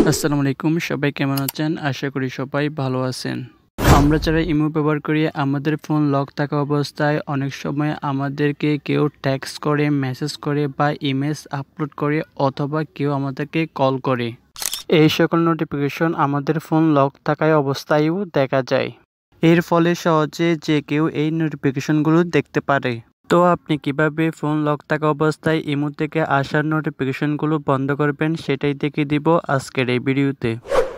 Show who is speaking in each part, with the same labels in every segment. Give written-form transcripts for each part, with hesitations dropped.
Speaker 1: আসসালামু আলাইকুম, সবাই কেমন আছেন? আশা করি সবাই ভালো আছেন। আমরা যারা ইমো ব্যবহার করি আমাদের ফোন লক থাকা অবস্থায় অনেক সময় আমাদেরকে কেউ টেক্সট করে, মেসেজ করে বা ইমেজ আপলোড করে অথবা কেউ আমাদেরকে কল করে। এই সকল নোটিফিকেশন আমাদের ফোন লক থাকায় অবস্থায়ও দেখা যায়। এর ফলে সহজে যে কেউ এই নোটিফিকেশনগুলো দেখতে পারে। তো আপনি কিভাবে ফোন লক থাকা অবস্থায় ইমো থেকে আসার নোটিফিকেশনগুলো বন্ধ করবেন সেটাই দেখিয়ে দিব আজকের এই ভিডিওতে।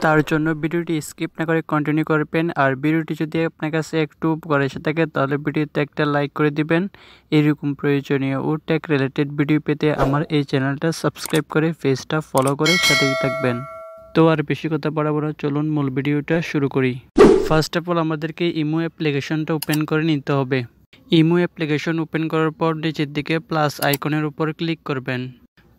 Speaker 1: তার জন্য ভিডিওটি স্কিপ না করে কন্টিনিউ করবেন, আর ভিডিওটি যদি আপনার কাছে একটু উপকার এসে থাকে তাহলে ভিডিওতে একটা লাইক করে দিবেন। এরকম প্রয়োজনীয় ও টেক রিলেটেড ভিডিও পেতে আমার এই চ্যানেলটা সাবস্ক্রাইব করে পেজটা ফলো করে সাথেই থাকবেন। তো আর বেশি কথা বাড়াবো না, চলুন মূল ভিডিওটা শুরু করি। ফার্স্ট অফ অল আমাদেরকে ইমো অ্যাপ্লিকেশনটা ওপেন করে নিতে হবে। ইমো অ্যাপ্লিকেশন ওপেন করার পর নিচের দিকে প্লাস আইকনের উপর ক্লিক করবেন।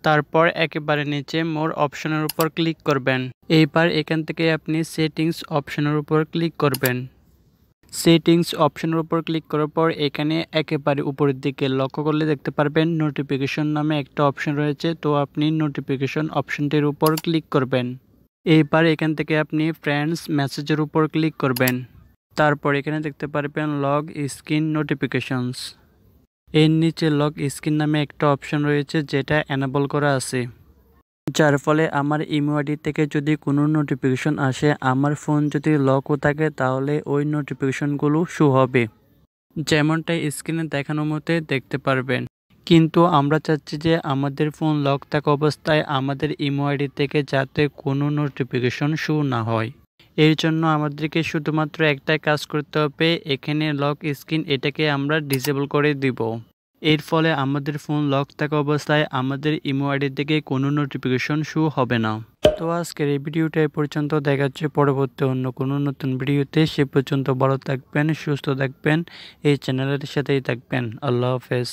Speaker 1: তারপর একেবারে নিচে মোর অপশনের উপর ক্লিক করবেন। এইবার এখান থেকে আপনি সেটিংস অপশনের উপর ক্লিক করবেন। সেটিংস অপশনের উপর ক্লিক করার পর এখানে একেবারে উপরের দিকে লক্ষ্য করলে দেখতে পারবেন নোটিফিকেশন নামে একটা অপশন রয়েছে। তো আপনি নোটিফিকেশন অপশনটির উপর ক্লিক করবেন। এইবার এখান থেকে আপনি ফ্রেন্ডস মেসেজের উপর ক্লিক করবেন। তারপর এখানে দেখতে পারবেন লগ স্ক্রিন নোটিফিকেশনস। এর নিচে লগ স্ক্রিন নামে একটা অপশন রয়েছে যেটা এনেবল করা আছে, যার ফলে আমার ইমো আইডি থেকে যদি কোনো নোটিফিকেশন আসে, আমার ফোন যদি লকও থাকে তাহলে ওই নোটিফিকেশনগুলো শো হবে, যেমনটাই স্ক্রিনে দেখানো মতে দেখতে পারবেন। কিন্তু আমরা চাচ্ছি যে আমাদের ফোন লক থাকা অবস্থায় আমাদের ইমো আইডি থেকে যাতে কোনো নোটিফিকেশন শো না হয়। এর জন্য আমাদেরকে শুধুমাত্র একটাই কাজ করতে হবে, এখানে লক স্ক্রিন এটাকে আমরা ডিসেবল করে দিব। এর ফলে আমাদের ফোন লক থাকা অবস্থায় আমাদের ইমো আইডি থেকে কোনো নোটিফিকেশন শো হবে না। তো আজকের এই ভিডিওটা এ পর্যন্ত, দেখা যাচ্ছে পরবর্তী অন্য কোনো নতুন ভিডিওতে। সে পর্যন্ত ভালো থাকবেন, সুস্থ থাকবেন, এই চ্যানেলের সাথেই থাকবেন। আল্লাহ হাফেজ।